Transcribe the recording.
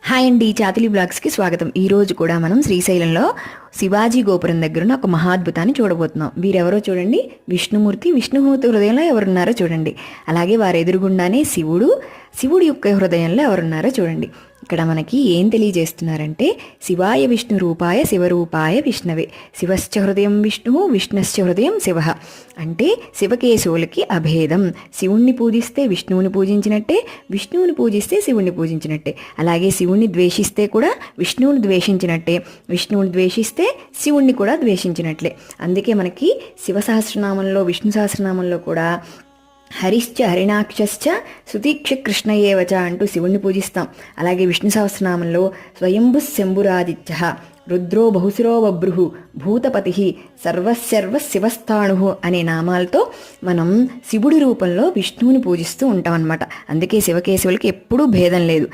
Hi అండి, చాతిలి బ్లాగ్స్కి స్వాగతం. ఈరోజు కూడా మనం శ్రీశైలంలో శివాజీ గోపురం దగ్గర ఒక మహాద్భుతాన్ని చూడబోతున్నాం. వీరెవరో చూడండి, విష్ణుమూర్తి హృదయంలో ఎవరున్నారో చూడండి. అలాగే వారి ఎదురుగుండానే శివుడి యొక్క హృదయంలో ఎవరున్నారో చూడండి. ఇక్కడ మనకి ఏం తెలియజేస్తున్నారంటే, శివాయ విష్ణు రూపాయ శివరూపాయ విష్ణవే, శివశ్చ హృదయం విష్ణువు విష్ణశ్చ హృదయం శివ. అంటే శివకేశవులకి అభేదం. శివుణ్ణి పూజిస్తే విష్ణువుని పూజించినట్టే, విష్ణువుని పూజిస్తే శివుణ్ణి పూజించినట్టే. అలాగే శివుణ్ణి ద్వేషిస్తే కూడా విష్ణువుని ద్వేషించినట్టే, విష్ణువుని ద్వేషిస్తే శివుణ్ణి కూడా ద్వేషించినట్లే. అందుకే మనకి శివ సహస్రనామంలో, విష్ణు సహస్రనామంలో కూడా హరిశ్చ హరిణాక్షశ్చ సుతీక్ష కృష్ణయేవచ అంటూ శివుణ్ణి పూజిస్తాం. అలాగే విష్ణు సహస్రనామంలో స్వయంభు శంభురాదిత్య, రుద్రో బహుశిరో బభ్రుః, భూతపతి, సర్వశర్వ శివస్థాణు అనే నామాలతో మనం శివుడి రూపంలో విష్ణువుని పూజిస్తూ ఉంటాం అన్నమాట. అందుకే శివకేశవులకి ఎప్పుడూ భేదం లేదు.